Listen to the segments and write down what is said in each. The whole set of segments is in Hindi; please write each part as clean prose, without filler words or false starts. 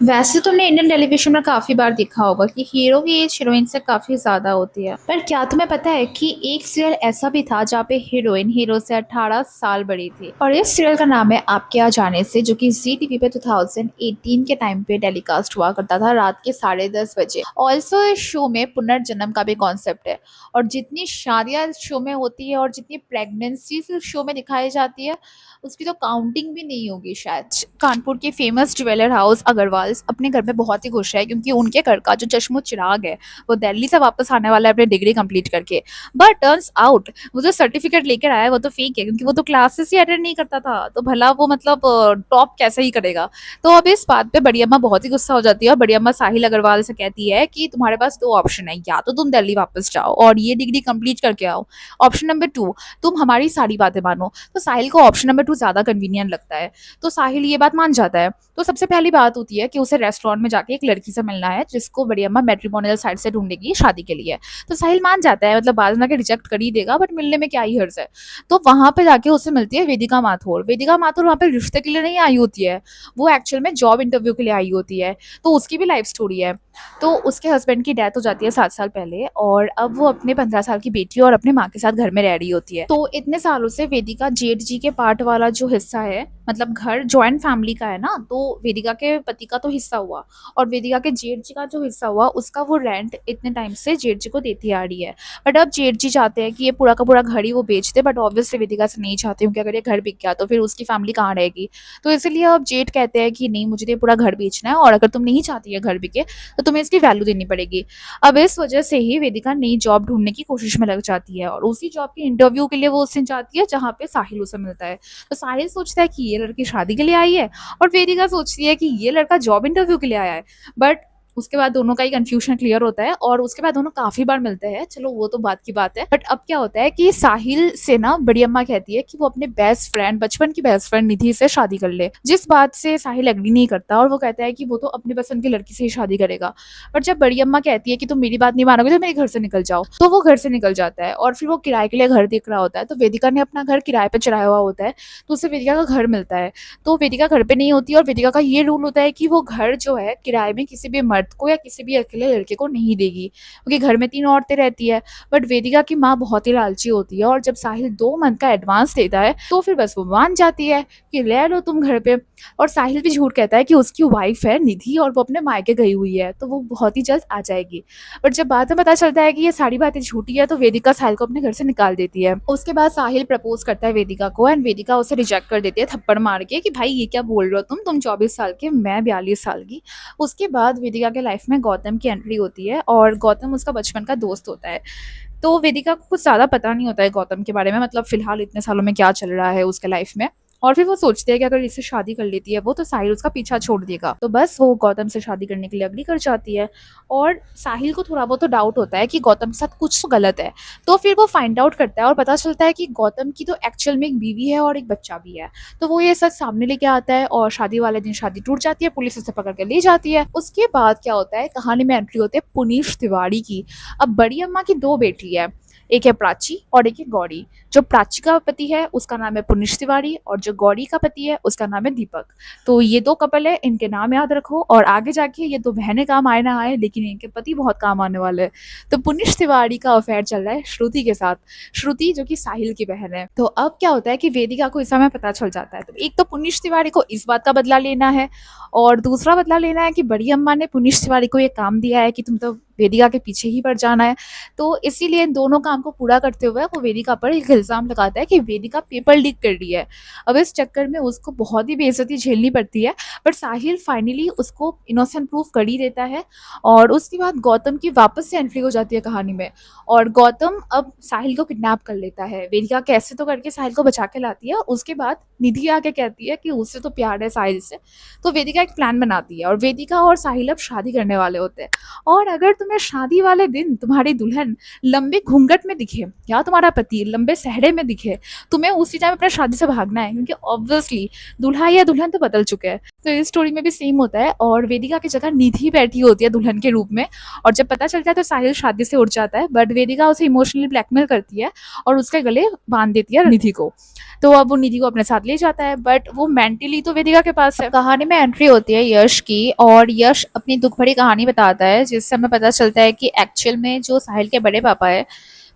वैसे तुमने इंडियन टेलीविज़न में काफ़ी बार देखा होगा कि हीरो की एज हीरोइन से काफ़ी ज़्यादा होती है। पर क्या तुम्हें पता है कि एक सीरियल ऐसा भी था जहाँ पे हीरोइन हीरो से 18 साल बड़ी थी और इस सीरियल का नाम है आपके यहाँ जाने से, जो कि जी टीवी पे 2018 के टाइम पे टेलीकास्ट हुआ करता था रात के 10:30 बजे। ऑल्सो इस शो में पुनर्जन्म का भी कॉन्सेप्ट है और जितनी शादियाँ इस शो में होती है और जितनी प्रेगनेंसी इस शो में दिखाई जाती है उसकी तो काउंटिंग भी नहीं होगी शायद। कानपुर के फेमस ज्वेलर हाउस अग्रवाल्स अपने घर में बहुत ही खुश है क्योंकि उनके घर का जो चश्मो चिराग है वो दिल्ली से वापस आने वाला है अपनी डिग्री कंप्लीट करके। बट टर्न्स आउट वो जो सर्टिफिकेट लेकर आया है वो तो फेक है, क्योंकि वो तो क्लासेस ही अटेंड नहीं करता था, तो भला वो मतलब टॉप कैसे ही करेगा। तो अब इस बात पे बड़ी अम्मा बहुत ही गुस्सा हो जाती है और बड़ी अम्मा साहिल अग्रवाल से कहती है कि तुम्हारे पास दो ऑप्शन है, या तो तुम दिल्ली वापस जाओ और ये डिग्री कंप्लीट करके आओ, ऑप्शन नंबर टू तुम हमारी सारी बातें मानो। तो साहिल को ऑप्शन नंबर टू ज्यादा कन्वीनियंट लगता है, तो साहिल ये बात मान जाता है। तो सबसे पहली बात होती है कि उसे रेस्टोरेंट में जाके एक लड़की से मिलना है जिसको बड़ी अम्मा मैट्रिमोनियल साइड से ढूंढेगी शादी के लिए। तो साहिल मान जाता है, मतलब बाद में के रिजेक्ट कर ही देगा बट मिलने में क्या ही हर्ज है। तो वहां पे जाके उसे मिलती है वेदिका माथुर। वेदिका माथुर वहां पे रिश्ते के लिए नहीं आई होती है, वो एक्चुअल में जॉब इंटरव्यू के लिए आई होती है। तो उसकी भी लाइफ स्टोरी है। तो उसके हस्बैंड की डेथ हो जाती है 7 साल पहले और अब वो अपने 15 साल की बेटी और अपने माँ के साथ घर में रह रही होती है। तो इतने सालों से वेदिका जेठ जी के पार्ट वाला जो हिस्सा है, मतलब घर जॉइंट फैमिली का है ना, तो वेदिका के पति का तो हिस्सा हुआ और वेदिका के जेठ जी का जो हिस्सा हुआ उसका वो रेंट इतने टाइम से जेठ जी को देती आ रही है। बट अब जेठ जी चाहते हैं कि ये पूरा का पूरा घर ही वो बेच दे, बट ऑब्वियसली वेदिका से नहीं चाहते क्योंकि अगर ये घर बिक गया तो फिर उसकी फैमिली कहाँ रहेगी। तो इसलिए अब जेठ कहते हैं कि नहीं, मुझे तो ये पूरा घर बेचना है और अगर तुम नहीं चाहती है घर बिके तो तुम्हें इसकी वैल्यू देनी पड़ेगी। अब इस वजह से ही वेदिका नई जॉब ढूंढने की कोशिश में लग जाती है और उसी जॉब के इंटरव्यू के लिए वो उससे जाती है जहाँ पे साहिल उसे मिलता है। तो साहिल सोचता है कि ये लड़की शादी के लिए आई है और वेदिका सोचती है कि ये लड़का जॉब इंटरव्यू के लिए आया है। बट उसके बाद दोनों का ही कंफ्यूजन क्लियर होता है और उसके बाद दोनों काफी बार मिलते हैं, चलो वो तो बात की बात है। बट अब क्या होता है कि साहिल से ना बड़ी अम्मा कहती है कि वो अपने बेस्ट फ्रेंड, बचपन की बेस्ट फ्रेंड निधि से शादी कर ले, जिस बात से साहिल एग्री नहीं करता और वो कहता है कि वो तो अपनी पसंद की लड़की से ही शादी करेगा। बट जब बड़ी अम्मा कहती है कि तुम मेरी बात नहीं मानोगे तो मेरे घर से निकल जाओ, तो वो घर से निकल जाता है और फिर वो किराए के लिए घर देख रहा होता है। तो वेदिका ने अपना घर किराए पे चढ़ाया हुआ होता है, तो उसे वेदिका का घर मिलता है। तो वेदिका घर पे नहीं होती और वेदिका का ये रूल होता है कि वो घर जो है किराए में किसी भी मर्द को या किसी भी अकेले लड़के को नहीं देगी, क्योंकि घर में 3 औरतें रहती है। बट वेदिका की माँ बहुत ही लालची होती है और जब साहिल 2 मंथ का एडवांस देता है तो फिर बस वो मान जाती है कि ले लो तुम घर पे। और साहिल भी झूठ कहता है कि उसकी वाइफ है निधि और वो अपने मायके गई हुई है, तो वो बहुत ही जल्द आ जाएगी। बट जब बाद में पता चलता है कि ये सारी बातें झूठी है तो वेदिका साहिल को अपने घर से निकाल देती है। उसके बाद साहिल प्रपोज करता है वेदिका को एंड वेदिका उसे रिजेक्ट कर देती है थप्पड़ मार के कि भाई ये क्या बोल रहे हो तुम 24 साल के, मैं 42 साल की। उसके बाद वेदिका के लाइफ में गौतम की एंट्री होती है और गौतम उसका बचपन का दोस्त होता है। तो वेदिका को कुछ ज़्यादा पता नहीं होता है गौतम के बारे में, मतलब फिलहाल इतने सालों में क्या चल रहा है उसके लाइफ में। और फिर वो सोचते हैं कि अगर इससे शादी कर लेती है वो तो साहिल उसका पीछा छोड़ देगा, तो बस वो गौतम से शादी करने के लिए अग्री कर जाती है। और साहिल को थोड़ा बहुत तो डाउट होता है कि गौतम के साथ कुछ तो गलत है। तो फिर वो फाइंड आउट करता है और पता चलता है कि गौतम की तो एक्चुअल में एक बीवी है और एक बच्चा भी है। तो वो ये सच सामने लेके आता है और शादी वाले दिन शादी टूट जाती है, पुलिस उसे पकड़ के ले जाती है। उसके बाद क्या होता है, कहानी में एंट्री होती है पुनीश तिवारी की। अब बड़ी अम्मा की दो बेटी है, एक है प्राची और एक है गौरी। जो प्राची का पति है उसका नाम है पुनीश तिवारी और जो गौरी का पति है उसका नाम है दीपक। तो ये दो कपल है, इनके नाम याद रखो और आगे जाके ये दो बहनें काम आए ना आए लेकिन इनके पति बहुत काम आने वाले हैं। तो पुनीश तिवारी का अफेयर चल रहा है श्रुति के साथ, श्रुति जो कि साहिल की बहन है। तो अब क्या होता है कि वेदिका को इस समय पता चल जाता है, तो एक तो पुनीश तिवारी को इस बात का बदला लेना है और दूसरा बदला लेना है कि बड़ी अम्मा ने पुनीश तिवारी को ये काम दिया है कि तुम तो वेदिका के पीछे ही पड़ जाना है। तो इसीलिए इन दोनों काम को पूरा करते हुए वो वेदिका पर एक इल्जाम लगाता है कि वेदिका पेपर लीक कर रही है। अब इस चक्कर में उसको बहुत ही बेइज्जती झेलनी पड़ती है, बट साहिल फाइनली उसको इनोसेंट प्रूफ कर ही देता है। और उसके बाद गौतम की वापस से एंट्री हो जाती है कहानी में और गौतम अब साहिल को किडनैप कर लेता है। वेदिका कैसे तो करके साहिल को बचा के लाती है। उसके बाद निधि आके कहती है कि उससे तो प्यार है साहिल से, तो वेदिका एक प्लान बनाती है और वेदिका और साहिल अब शादी करने वाले होते हैं। और अगर तुम्हें में शादी वाले दिन तुम्हारी दुल्हन लंबे घूंघट में दिखे या तुम्हारा पति लंबे सहरे में दिखे, तुम्हें उसी टाइम अपने शादी से भागना है, क्योंकि ऑब्वियसली दूल्हा या दुल्हन तो बदल चुके हैं। तो इस स्टोरी में भी सेम होता है और वेदिका की जगह निधि बैठी होती है दुल्हन के रूप में। और जब पता चलता है तो साहिल शादी से उठ जाता है, बट वेदिका उसे इमोशनली ब्लैकमेल करती है और उसके गले बांध देती है निधि को। तो अब वो निधि को अपने साथ ले जाता है, बट वो मेंटली तो वेदिका के पास है। कहानी में एंट्री होती है यश की, और यश अपनी दुख भरी कहानी बताता है, जिससे हमें पता चलता है कि एक्चुअल में जो साहिल के बड़े पापा है,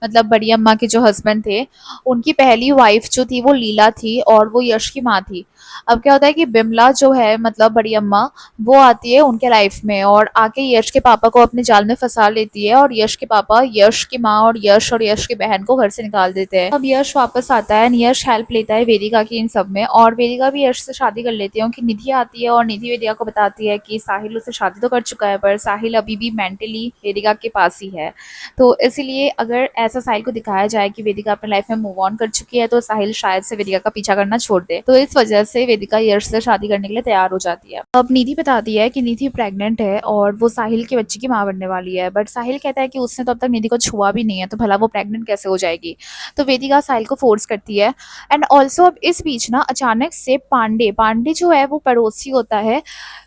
मतलब बड़ी अम्मा के जो हस्बैंड थे, उनकी पहली वाइफ जो थी वो लीला थी और वो यश की माँ थी। अब क्या होता है कि बिमला जो है, मतलब बड़ी अम्मा, वो आती है उनके लाइफ में और आके यश के पापा को अपने जाल में फंसा लेती है, और यश के पापा यश की माँ और यश की बहन को घर से निकाल देते हैं। अब यश वापस आता है, यश हेल्प लेता है वेदिका की इन सब में, और वेदिका भी यश से शादी कर लेती है, उनकी निधि आती है और निधि वेदिका को बताती है कि साहिल उससे शादी तो कर चुका है, पर साहिल अभी भी मेंटली वेदिका के पास ही है। तो इसीलिए अगर ऐसा साहिल को दिखाया जाए कि वेदिका अपने लाइफ में मूव ऑन कर चुकी है, तो साहिल शायद से वेदिका का पीछा करना छोड़ दे। तो इस वजह से वेदिका यश से शादी करने के लिए तैयार हो जाती है। अब निधि बताती है कि निधि प्रेग्नेंट है और वो साहिल के बच्चे की माँ बनने वाली है, बट साहिल कहता है कि उसने तो अब तक निधि को छुआ भी नहीं है, तो भला वो प्रेग्नेंट कैसे हो जाएगी। तो वेदिका साहिल को फोर्स करती है। एंड ऑल्सो अब इस बीच ना अचानक से पांडे पांडे जो है वो पड़ोसी होता है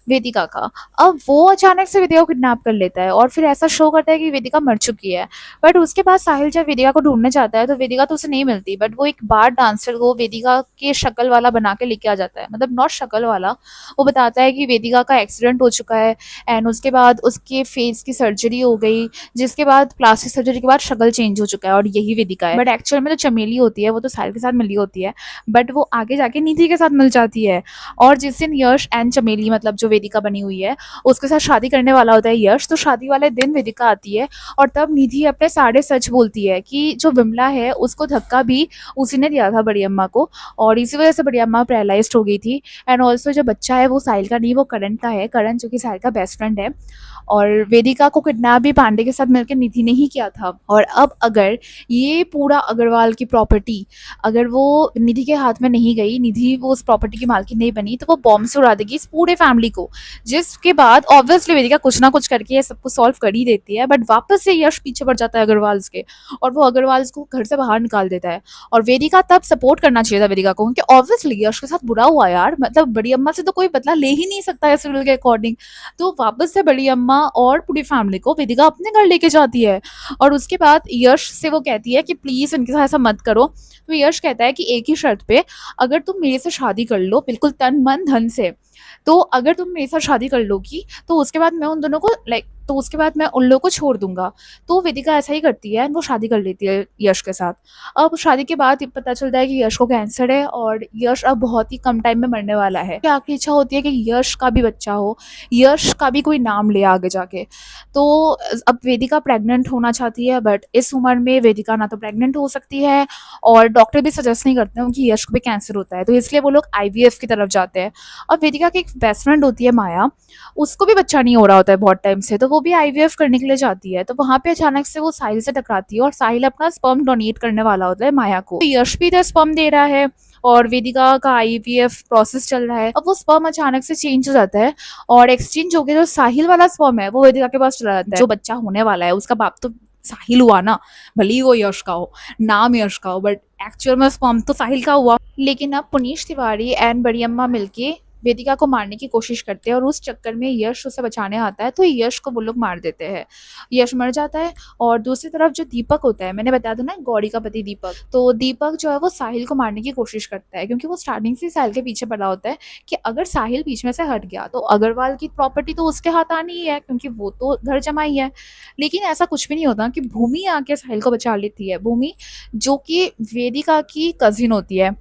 वेदिका का। अब वो अचानक से वेदिका को किडनैप कर लेता है और फिर ऐसा शो करता है कि वेदिका मर चुकी है। बट उसके बाद साहिल जब वेदिका को ढूंढने जाता है तो वेदिका तो उसे नहीं मिलती, बट वो एक बार डांसर को वेदिका के शक्ल वाला बना के लेके आ जाता है, मतलब नॉट शक्ल वाला। वो बताता है कि वेदिका का एक्सीडेंट हो चुका है एंड उसके बाद उसके फेस की सर्जरी हो गई, जिसके बाद प्लास्टिक सर्जरी के बाद शक्ल चेंज हो चुका है और यही वेदिका है। बट एक्चुअल में तो चमेली होती है, वो तो साहिल के साथ मिली होती है, बट वो आगे जाके निधि के साथ मिल जाती है। और जिस दिन यश एंड चमेली, मतलब जो वेदिका बनी हुई है, उसके साथ शादी करने वाला होता है यश, तो शादी वाले दिन वेदिका आती है और तब निधि अपने सारे सच बोलती है कि जो विमला है उसको धक्का भी उसी ने दिया था बड़ी अम्मा को, और इसी वजह से बड़ी अम्मा पैरालाइज्ड हो गई थी। एंड ऑल्सो जो बच्चा है वो साहिल का नहीं, वो करण का है, करण जो कि साहिल का बेस्ट फ्रेंड है। और वेदिका को किडनैप भी पांडे के साथ मिलकर निधि ने ही किया था। और अब अगर ये पूरा अग्रवाल की प्रॉपर्टी अगर वो निधि के हाथ में नहीं गई, निधि वो उस प्रॉपर्टी की मालकिन नहीं बनी, तो वो बॉम्ब से उड़ा देगी इस पूरे फैमिली को, जिसके बाद ऑब्वियसली वेदिका कुछ ना कुछ करके ये सब कुछ सॉल्व कर ही देती है। बट वापस से यश पीछे पड़ जाता है अग्रवाल्स के, और वो अग्रवाल्स को घर से बाहर निकाल देता है। और वेदिका तब सपोर्ट करना चाहिए था वेदिका को, क्योंकि ऑब्वियसली यश के साथ बुरा हुआ यार, मतलब बड़ी अम्मा से तो कोई बदला ले ही नहीं सकता है सीरियल के अकॉर्डिंग। तो वापस से बड़ी अम्मा और पूरी फैमिली को वेदिका अपने घर लेके जाती है, और उसके बाद यश से वो कहती है कि प्लीज इनके साथ ऐसा मत करो। तो यश कहता है कि एक ही शर्त पे, अगर तुम मेरे से शादी कर लो बिल्कुल तन मन धन से, तो अगर तुम मेरे साथ शादी कर लोगी तो उसके बाद मैं उन दोनों को तो उसके बाद मैं उन लोगों को छोड़ दूंगा। तो वेदिका ऐसा ही करती है, वो शादी कर लेती है यश के साथ। अब शादी के बाद ये पता चलता है कि यश को कैंसर है और यश अब बहुत ही कम टाइम में मरने वाला है। क्या आखिरी इच्छा होती है कि यश का भी बच्चा हो, यश का भी कोई नाम ले आगे जाके। तो अब वेदिका प्रेग्नेंट होना चाहती है, बट इस उम्र में वेदिका ना तो प्रेग्नेंट हो सकती है और डॉक्टर भी सजेस्ट नहीं करते हैं कि यश को भी कैंसर होता है, तो इसलिए वो लोग आईवीएफ की तरफ जाते हैं। अब वेदिका की एक बेस्ट फ्रेंड होती है माया, उसको भी बच्चा नहीं हो रहा होता है बहुत टाइम से, तो वो भी आईवीएफ करने के लिए जाती है। तो वहां पे अचानक से वो साहिल से टकराती है और साहिल अपना स्पर्म डोनेट करने वाला होता है माया को। तो यश भी तो स्पर्म दे रहा है और वेदिका का आईवीएफ प्रोसेस चल रहा है। अब वो स्पर्म अचानक से चेंज हो जाता है और एक्सचेंज हो गया, जो साहिल वाला स्पर्म है वो वेदिका के पास चला जाता है। जो बच्चा होने वाला है उसका बाप तो साहिल हुआ ना, भले ही वो यश का हो, नाम यश का हो, बट एक्चुअल में स्पर्म तो साहिल का हुआ। लेकिन अब पुनीश तिवारी एंड बड़ी अम्मा मिलके वेदिका को मारने की कोशिश करते हैं और उस चक्कर में यश उसे बचाने आता है, तो यश को वो लोग मार देते हैं। यश मर जाता है। और दूसरी तरफ जो दीपक होता है, मैंने बताया था ना गौरी का पति दीपक, तो दीपक जो है वो साहिल को मारने की कोशिश करता है, क्योंकि वो स्टार्टिंग से साहिल के पीछे पड़ा होता है कि अगर साहिल बीच में से हट गया तो अग्रवाल की प्रॉपर्टी तो उसके हाथ आनी ही है, क्योंकि वो तो घर जमाई है। लेकिन ऐसा कुछ भी नहीं होता कि भूमि आके साहिल को बचा लेती है, भूमि जो कि वेदिका की कजिन होती है।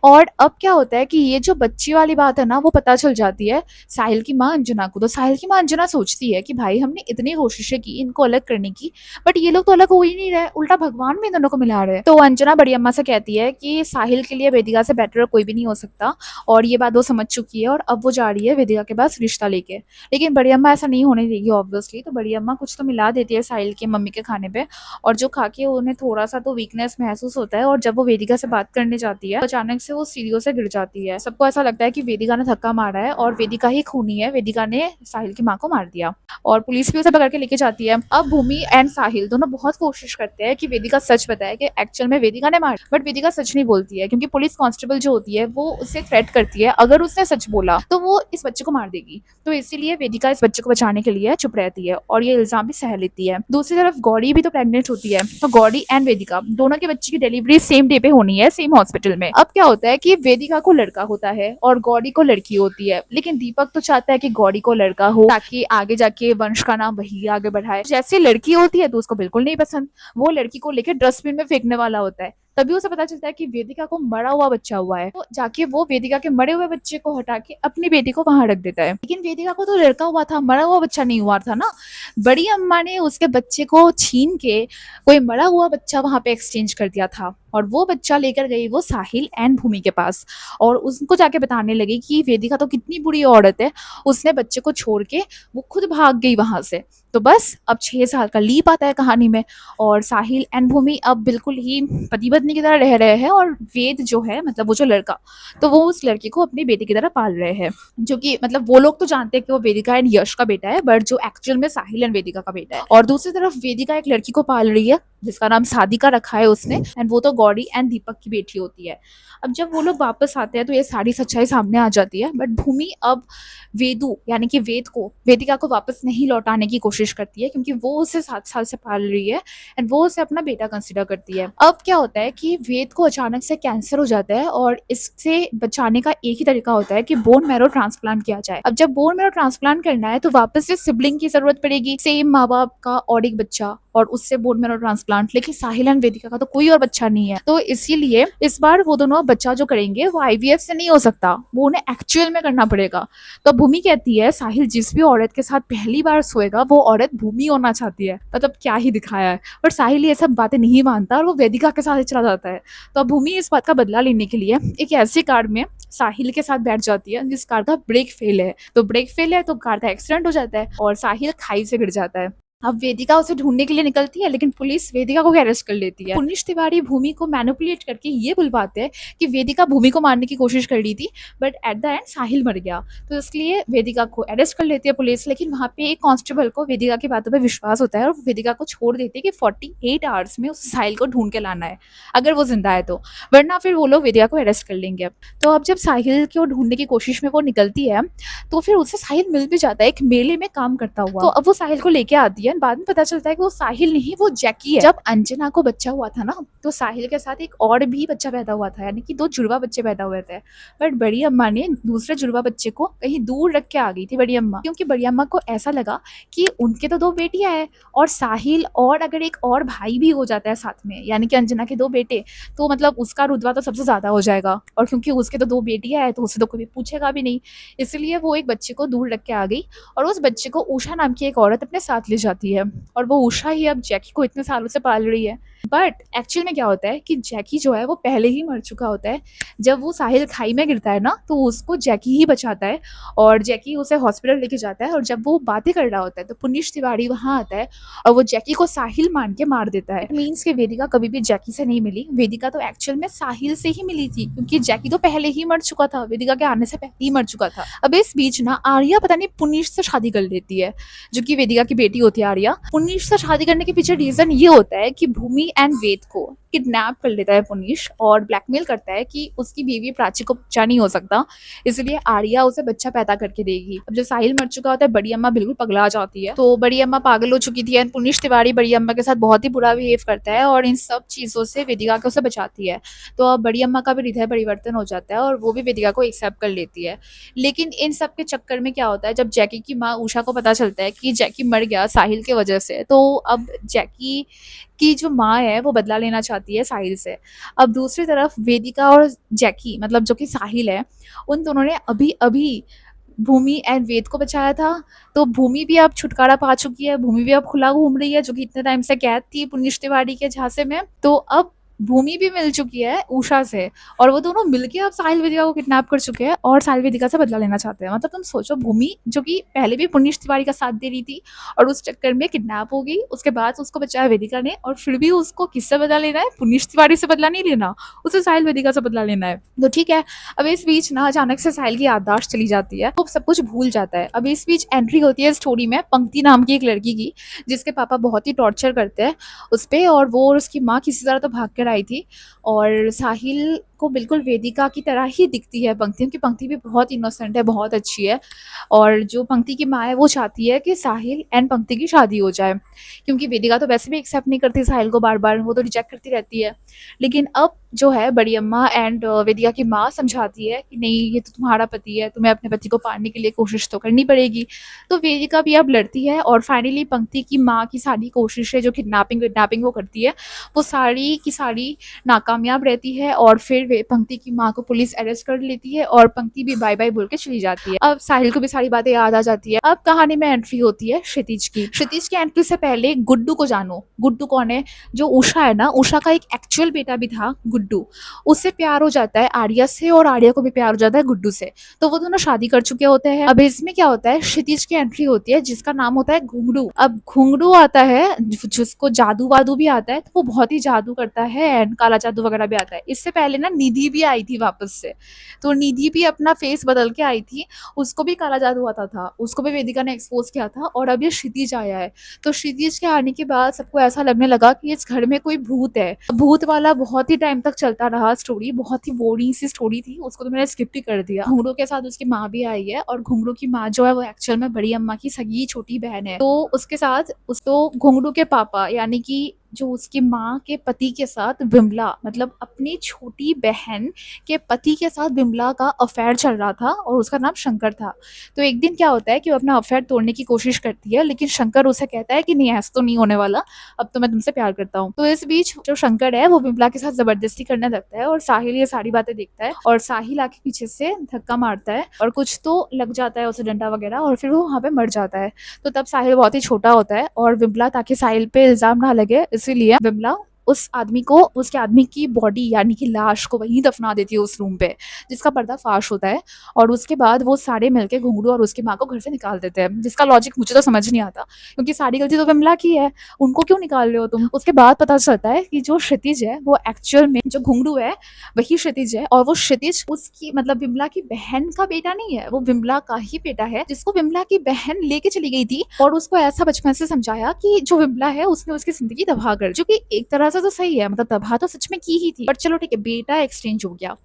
और अब क्या होता है कि ये जो बच्ची वाली बात है ना, वो पता चल जाती है साहिल की माँ अंजना को। तो साहिल की माँ अंजना सोचती है कि भाई हमने इतनी कोशिशें की इनको अलग करने की, बट ये लोग तो अलग हो ही नहीं रहे, उल्टा भगवान भी इन दोनों को मिला रहे हैं। तो अंजना बड़ी अम्मा से कहती है कि साहिल के लिए वेदिका से बेटर कोई भी नहीं हो सकता, और ये बात वो समझ चुकी है, और अब वो जा रही है वेदिका के पास रिश्ता लेके। लेकिन बड़ी अम्मा ऐसा नहीं होने देगी ऑब्वियसली, तो बड़ी अम्मा कुछ तो मिला देती है साहिल के मम्मी के खाने पे, और जो खा के उन्हें थोड़ा सा तो वीकनेस महसूस होता है। और जब वो वेदिका से बात करने जाती है, अचानक अचानक से वो सीढ़ियों से गिर जाती है। सबको ऐसा लगता है कि वेदिका ने धक्का मारा है और वेदिका ही खूनी है, वेदिका ने साहिल की माँ को मार दिया और पुलिस भी उसे पकड़ के लेके जाती है। अब भूमि एंड साहिल दोनों बहुत कोशिश करते हैं कि वेदिका सच बताए कि एक्चुअल में वेदिका ने मार, बट वेदिका सच नहीं बोलती है क्योंकि पुलिस कांस्टेबल जो होती है वो उसे थ्रेट करती है, अगर उसने सच बोला तो वो इस बच्चे को मार देगी। तो इसीलिए वेदिका इस बच्चे को बचाने के लिए चुप रहती है और ये इल्जाम भी सह लेती है। दूसरी तरफ गौरी भी तो प्रेग्नेंट होती है, तो गौरी एंड वेदिका दोनों के बच्चे की डिलीवरी सेम डे पे होनी है, सेम हॉस्पिटल में। अब क्या होता है कि वेदिका को लड़का होता है और गौरी को लड़की होती है, लेकिन दीपक तो चाहता है कि गौरी को लड़का हो ताकि आगे जाके वंश का नाम वही आगे बढ़ाए। जैसे लड़की होती है तो उसको बिल्कुल नहीं पसंद, वो लड़की को लेकर डस्टबिन में फेंकने वाला होता है। तभी उसे पता चलता है कि वेदिका को मरा हुआ बच्चा हुआ है, तो जाके वो वेदिका के मरे हुए बच्चे को हटा के अपनी बेटी को वहां रख देता है। लेकिन वेदिका को तो लड़का हुआ था, मरा हुआ बच्चा नहीं हुआ था ना। बड़ी अम्मा ने उसके बच्चे को छीन के कोई मरा हुआ बच्चा वहां पे एक्सचेंज कर दिया था और वो बच्चा लेकर गई वो साहिल एंड भूमि के पास और उसको जाके बताने लगी कि वेदिका तो कितनी बुरी औरत है, उसने बच्चे को छोड़ के वो खुद भाग गई वहां से। तो बस अब 6 साल का लीप आता है कहानी में और साहिल एंड भूमि अब बिल्कुल ही पति पत्नी की तरह रह रहे हैं और वेद जो है मतलब वो जो लड़का, तो वो उस लड़के को अपनी बेटी की तरह पाल रहे हैं। जो कि मतलब वो लोग तो जानते हैं कि वो वेदिका एंड यश का बेटा है, बट जो एक्चुअल में साहिल एंड वेदिका का बेटा है। और दूसरी तरफ वेदिका एक लड़की को पाल रही है जिसका नाम सादिका रखा है उसने, एंड वो तो गौरी एंड दीपक की बेटी होती है। अब जब वो लोग वापस आते हैं तो ये सारी सच्चाई सामने आ जाती है, बट भूमि अब वेदू यानी कि वेद को वेदिका को वापस नहीं लौटाने की कोशिश करती है क्योंकि वो उसे 7 साल से पाल रही है एंड वो उसे अपना बेटा कंसिडर करती है। अब क्या होता है कि वेद को अचानक से कैंसर हो जाता है और इससे बचाने का एक ही तरीका होता है कि बोन मैरो ट्रांसप्लांट किया जाए। अब जब बोन मैरो ट्रांसप्लांट करना है तो वापस से सिबलिंग की जरूरत पड़ेगी, सेम माँ बाप का और एक बच्चा और उससे बोन मैरो ट्रांसप्लांट, लेकिन साहिल एंड वेदिका का तो कोई और बच्चा नहीं है। तो इसीलिए इस बार वो दोनों बच्चा जो करेंगे वो आईवीएफ से नहीं हो सकता, वो उन्हें एक्चुअल में करना पड़ेगा। तो भूमि कहती है साहिल जिस भी औरत के साथ पहली बार सोएगा वो औरत भूमि होना चाहती है। मतलब क्या ही दिखाया है, पर साहिल ये सब बातें नहीं मानता और वो वेदिका के साथ ही चला जाता है। तो अब भूमि इस बात का बदला लेने के लिए एक ऐसी कार में साहिल के साथ बैठ जाती है जिस कार का ब्रेक फेल है। तो ब्रेक फेल है तो कार का एक्सीडेंट हो जाता है और साहिल खाई से गिर जाता है। अब वेदिका उसे ढूंढने के लिए निकलती है लेकिन पुलिस वेदिका को अरेस्ट कर लेती है। पुनीश तिवारी भूमि को मैनिपुलेट करके ये बुलवाते हैं कि वेदिका भूमि को मारने की कोशिश कर रही थी, बट एट द एंड साहिल मर गया। तो इसलिए वेदिका को अरेस्ट कर लेती है पुलिस, लेकिन वहाँ पे एक कांस्टेबल को वेदिका की बातों पर विश्वास होता है और वेदिका को छोड़ देती है कि 48 आवर्स में उस साहिल को ढूंढ के लाना है अगर वो जिंदा है तो, वरना फिर वो लोग वेदिका को अरेस्ट कर लेंगे। तो अब जब साहिल को ढूंढने की कोशिश में वो निकलती है तो फिर उससे साहिल मिल भी जाता है एक मेले में काम करता हुआ। तो अब वो साहिल को लेके आती है, बाद में पता चलता है कि वो साहिल नहीं वो जैकी है। जब अंजना को बच्चा हुआ था ना तो साहिल के साथ एक और भी बच्चा पैदा हुआ था, यानी कि 2 जुड़वा बच्चे पैदा हुए थे। बट बड़ी अम्मा ने दूसरे जुड़वा बच्चे को कहीं दूर रख के आ गई थी बड़ी अम्मा, क्योंकि बड़ी अम्मा को ऐसा लगा कि उनके तो 2 बेटियां हैं और साहिल और अगर एक और भाई भी हो जाता है साथ में, यानी कि अंजना के 2 बेटे, तो मतलब उसका रुतबा तो सबसे ज्यादा हो जाएगा और क्योंकि उसके तो 2 बेटियां हैं तो उसे तो कोई पूछेगा भी नहीं। इसलिए वो एक बच्चे को दूर रख के आ गई और उस बच्चे को उषा नाम की एक औरत अपने साथ ले जाती है और वो उषा ही अब जैकी को इतने सालों से पाल रही है। बट एक्चुअल में क्या होता है कि जैकी जो है वो पहले ही मर चुका होता है। जब वो साहिल खाई में गिरता है ना तो उसको जैकी ही बचाता है और जैकी उसे हॉस्पिटल लेके जाता है और जब वो बातें कर रहा होता है तो पुनीश तिवारी वहां आता है और वो जैकी को साहिल मान के मार देता है। मीन्स कि वेदिका कभी भी जैकी से नहीं मिली, वेदिका तो एक्चुअल में साहिल से ही मिली थी क्योंकि जैकी तो पहले ही मर चुका था, वेदिका के आने से पहले ही मर चुका था। अब इस बीच ना आर्या पता नहीं पुनीश से शादी कर लेती है, जो कि वेदिका की बेटी होती है आर्या। पुनीश से शादी करने के पीछे रीजन ये होता है कि भूमि एंड वेद को किडनैप कर लेता है पुनीश और ब्लैकमेल करता है कि उसकी बीवी प्राची को बच्चा नहीं हो सकता, इसलिए आर्या उसे बच्चा पैदा करके देगी। अब जब साहिल मर चुका होता है बड़ी अम्मा बिल्कुल पगला जाती है, तो बड़ी अम्मा पागल हो चुकी थी एंड पुनीश तिवारी बड़ी अम्मा के साथ बहुत ही बुरा बिहेव करता है और इन सब चीजों से वेदिका को उसे बचाती है। तो अब बड़ी अम्मा का भी हृदय परिवर्तन हो जाता है और वो भी वेदिका को एक्सेप्ट कर लेती है। लेकिन इन सब के चक्कर में क्या होता है, जब जैकी की माँ उषा को पता चलता है कि जैकी मर गया साहिल की वजह से, तो अब जैकी की जो माँ है वो बदला लेना चाहती है साहिल से। अब दूसरी तरफ वेदिका और जैकी मतलब जो कि साहिल है, उन दोनों ने अभी अभी भूमि एंड वेद को बचाया था। तो भूमि भी अब छुटकारा पा चुकी है, भूमि भी अब खुला घूम रही है जो कि इतने टाइम से कैद थी पुनीश तिवारी के झांसे में। तो अब भूमि भी मिल चुकी है उषा से, और वो दोनों मिलके अब साहिल वेदिका को किडनैप कर चुके हैं और साहिल वेदिका से बदला लेना चाहते हैं। मतलब तुम सोचो, भूमि जो कि पहले भी पुनीश तिवारी का साथ दे रही थी और उस चक्कर में किडनैप हो गई, उसके बाद उसको बचाया वेदिका ने, और फिर भी उसको किससे बदला लेना है? पुनीश तिवारी से बदला नहीं लेना, उसे साहिल वेदिका से बदला लेना है। तो ठीक है, अब इस बीच ना अचानक से साहिल की याददाश्त चली जाती है, वो सब कुछ भूल जाता है। अब इस बीच एंट्री होती है स्टोरी में पंक्ति नाम की एक लड़की की, जिसके पापा बहुत ही टॉर्चर करते हैं उस पे, और वो और उसकी माँ किसी तरह तो भाग कर आई थी। और साहिल को बिल्कुल वेदिका की तरह ही दिखती है पंक्ति, क्योंकि पंक्ति भी बहुत इनोसेंट है, बहुत अच्छी है। और जो पंक्ति की माँ है वो चाहती है कि साहिल एंड पंक्ति की शादी हो जाए, क्योंकि वेदिका तो वैसे भी एक्सेप्ट नहीं करती साहिल को, बार बार वो तो रिजेक्ट करती रहती है। लेकिन अब जो है बड़ी अम्मा एंड वेदिका की माँ समझाती है कि नहीं, ये तो तुम्हारा पति है, तुम्हें अपने पति को पाने के लिए कोशिश तो करनी पड़ेगी। तो वेदिका भी अब लड़ती है, और फाइनली पंक्ति की माँ की सारी कोशिशें जो किडनैपिंग विडनैपिंग वो करती है, वो सारी की सारी नाकामयाब रहती है। और फिर पंक्ति की माँ को पुलिस अरेस्ट कर लेती है, और पंक्ति भी बाय बाय बोल के चली जाती है। अब साहिल को भी सारी बातें याद आ जाती है। अब कहानी में एंट्री होती है क्षितिज की। क्षितिज की एंट्री से पहले गुड्डू को जानो। गुड्डू कौन है? जो उषा है ना, उषा का एक एक्चुअल बेटा भी था गुड्डू, उससे प्यार हो जाता है आर्या से, और आर्या को भी प्यार हो जाता है गुड्डू से। तो वो दोनों शादी कर चुके होते हैं। अब इसमें क्या होता है, क्षितिज की एंट्री होती है जिसका नाम होता है घुंगरू। अब घुंगरू आता है जिसको जादू वादू भी आता है, तो वो बहुत ही जादू करता है एंड काला जादू वगैरह भी आता है। इससे पहले ना निधि भी आई थी वापस से, तो निधि भी अपना फेस बदल के आई थी, उसको भी काला जादू आता था, उसको भी वेदिका ने एक्सपोज किया था। और अब ये क्षितिज आया है, तो क्षितिज के आने के बाद सबको ऐसा लगने लगा कि इस घर में कोई भूत है। भूत वाला बहुत ही टाइम तक चलता रहा स्टोरी, बहुत ही बोरिंग सी स्टोरी थी, उसको तो मैंने स्किप ही कर दिया। घुंगरू के साथ उसकी माँ भी आई है, और घुंगरू की माँ जो है वो एक्चुअल में बड़ी अम्मा की सगी छोटी बहन है। तो उसके साथ उसको घुंगरू के पापा यानी कि जो उसकी माँ के पति के साथ बिमला, मतलब अपनी छोटी बहन के पति के साथ बिमला का अफेयर चल रहा था, और उसका नाम शंकर था। तो एक दिन क्या होता है कि वो अपना अफेयर तोड़ने की कोशिश करती है, लेकिन शंकर उसे कहता है कि नहीं, ऐसा तो नहीं होने वाला, अब तो मैं तुमसे प्यार करता हूँ। तो इस बीच जो शंकर है वो बिमला के साथ जबरदस्ती करने लगता है, और साहिल ये सारी बातें देखता है, और साहिल आके पीछे से धक्का मारता है, और कुछ तो लग जाता है उसे, डंडा वगैरह, और फिर वो वहाँ पे मर जाता है। तो तब साहिल बहुत ही छोटा होता है, और बिमला ताकि साहिल पे इल्जाम ना लगे इसीलिए बिमला उस आदमी को, उसके आदमी की बॉडी यानी कि लाश को वहीं दफना देती है उस रूम पे, जिसका पर्दाफाश होता है। और उसके बाद वो सारे मिलके घुंगरू और उसकी माँ को घर से निकाल देते हैं, जिसका लॉजिक मुझे तो समझ नहीं आता, क्योंकि सारी गलती तो बिमला की है, उनको क्यों निकाल रहे हो तुम? उसके बाद पता चलता है कि जो क्षितिज है वो एक्चुअल में जो घुंगरू है वही क्षितिज है, और वो क्षितिज उसकी मतलब बिमला की बहन का बेटा नहीं है, वो बिमला का ही बेटा है, जिसको बिमला की बहन लेके चली गई थी, और उसको ऐसा बचपन से समझाया कि जो बिमला है उसने उसकी जिंदगी तबाह कर, जो कि एक तरह से तो सही है, मतलब तबाह तो सच में की ही थी, बट चलो ठीक है, बेटा एक्सचेंज हो गया।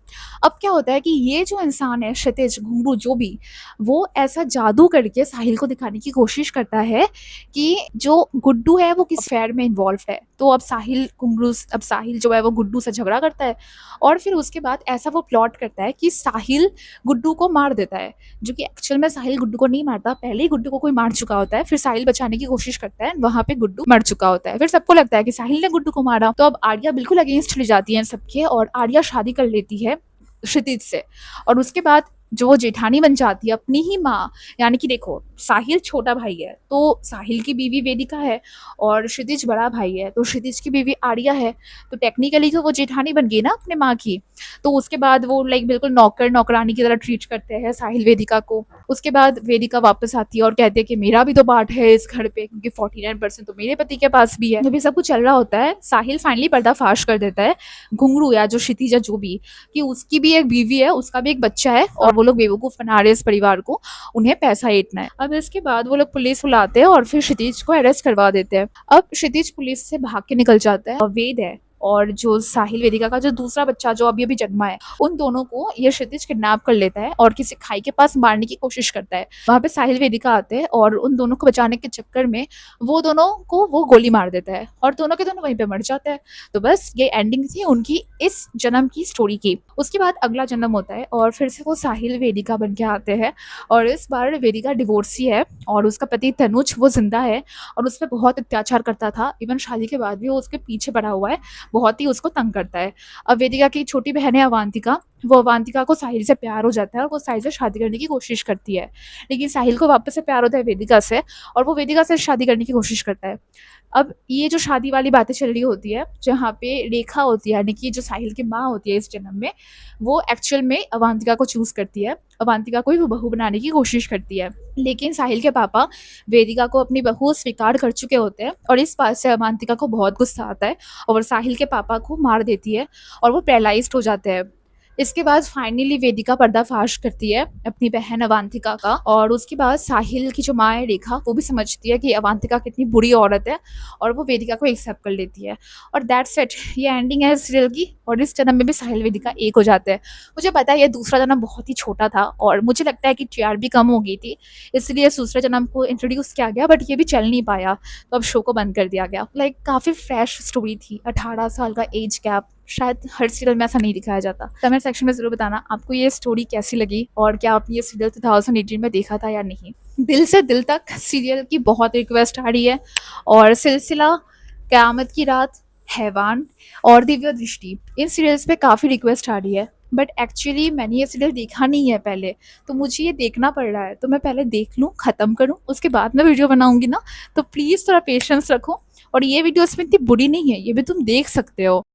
अब क्या होता है कि ये जो इंसान है क्षितिज घुंगरू जो भी, वो ऐसा जादू करके साहिल को दिखाने की कोशिश करता है कि जो गुड्डू है वो किस अफेयर में इन्वॉल्व है। तो अब साहिल जो है वो गुड्डू से झगड़ा करता है, और फिर उसके बाद ऐसा वो प्लॉट करता है कि साहिल गुड्डू को मार देता है, जो कि एक्चुअल में साहिल गुड्डू को नहीं मारता, पहले ही गुड्डू को कोई मार चुका होता है, फिर साहिल बचाने की कोशिश करता है, वहां पे गुड्डू मर चुका होता है, फिर सबको लगता है कि साहिल ने गुड्डू को मारा। तो अब आर्या बिल्कुल अगेंस्ट चली जाती है सबके, और आर्या शादी कर लेती है क्षितिज से, और उसके बाद जो वो जेठानी बन जाती है अपनी ही माँ, यानी कि देखो साहिल छोटा भाई है तो साहिल की बीवी वेदिका है, और क्षितिज बड़ा भाई है तो क्षितिज की बीवी आर्या है, तो टेक्निकली तो वो जेठानी बन गई ना अपने माँ की। तो उसके बाद वो लाइक बिल्कुल नौकर नौकरानी की तरह ट्रीट करते हैं साहिल वेदिका को। उसके बाद वेदिका वापस आती है और कहते हैं कि मेरा भी तो पार्ट है इस घर पे, क्योंकि 49% तो मेरे पति के पास भी है। जब ये सब कुछ चल रहा होता है साहिल फाइनली पर्दाफाश कर देता है घुंगरू या जो क्षितिज जो भी, कि उसकी भी एक बीवी है, उसका भी एक बच्चा है, और वो लोग बेवकूफ बना रहे इस परिवार को, उन्हें पैसा ऐंठना है। अब इसके बाद वो लोग पुलिस बुलाते हैं और फिर क्षितिज को अरेस्ट करवा देते हैं। अब क्षितिज पुलिस से भाग के निकल जाता है, और वेद है और जो साहिल वेदिका का जो दूसरा बच्चा जो अभी अभी जन्मा है, उन दोनों को ये क्षितिज किडनैप कर लेता है और किसी खाई के पास मारने की कोशिश करता है। वहां पे साहिल वेदिका आते हैं और उन दोनों को बचाने के चक्कर में वो दोनों को वो गोली मार देता है, और दोनों के दोनों वहीं पे मर जाते हैं। तो बस ये एंडिंग थी उनकी इस जन्म की स्टोरी की। उसके बाद अगला जन्म होता है और फिर से वो साहिल वेदिका बन के आते हैं, और इस बार वेदिका डिवोर्सी है और उसका पति तनुज वो जिंदा है और उस पर बहुत अत्याचार करता था, इवन शादी के बाद भी वो उसके पीछे पड़ा हुआ है, बहुत ही उसको तंग करता है। अब वेदिका की छोटी बहन है अवांतिका, वो अवंतिका को साहिल से प्यार हो जाता है और वो साहिल से शादी करने की कोशिश करती है। लेकिन साहिल को वापस से प्यार होता है वेदिका से और वो वेदिका से शादी करने की कोशिश करता है। अब ये जो शादी वाली बातें चल रही होती है, जहाँ पे रेखा होती है यानी कि जो साहिल की माँ होती है इस जन्म में, वो एक्चुअल में अवंतिका को चूज़ करती है। अवंतिका को ही वो बहू बनाने की कोशिश करती है। लेकिन साहिल के पापा वेदिका को अपनी बहू स्वीकार कर चुके होते हैं और इस बात से अवंतिका को बहुत गुस्सा आता है और वो साहिल के पापा को मार देती है और वो पैरालाइज्ड हो जाते हैं। इसके बाद फाइनली वेदिका पर्दाफाश करती है अपनी बहन अवंतिका का और उसके बाद साहिल की जो माँ है रेखा वो भी समझती है कि अवंतिका कितनी बुरी औरत है और वो वेदिका को एक्सेप्ट कर लेती है और दैट्स इट। ये एंडिंग है सीरियल की और इस जन्म में भी साहिल वेदिका एक हो जाते हैं। मुझे पता है ये दूसरा जन्म बहुत ही छोटा था और मुझे लगता है कि टीआरपी कम हो गई थी, इसलिए इस दूसरे जन्म को इंट्रोड्यूस किया गया बट ये भी चल नहीं पाया तो अब शो को बंद कर दिया गया। लाइक काफ़ी फ्रेश स्टोरी थी, 18 साल का एज गैप शायद हर सीरियल में ऐसा नहीं दिखाया जाता। कमेंट सेक्शन में ज़रूर बताना आपको ये स्टोरी कैसी लगी और क्या आपने ये सीरियल 2018 में देखा था या नहीं। दिल से दिल तक सीरियल की बहुत रिक्वेस्ट आ रही है और सिलसिला, क़यामत की रात, हैवान और दिव्य दृष्टि, इन सीरियल्स पे काफ़ी रिक्वेस्ट आ रही है बट एक्चुअली मैंने ये सीरियल देखा नहीं है पहले, तो मुझे ये देखना पड़ रहा है। तो मैं पहले देख लूँ, ख़त्म करूँ, उसके बाद मैं वीडियो बनाऊँगी ना, तो प्लीज़ थोड़ा पेशेंस रखो और ये वीडियो इसमें इतनी बुरी नहीं है, ये भी तुम देख सकते हो।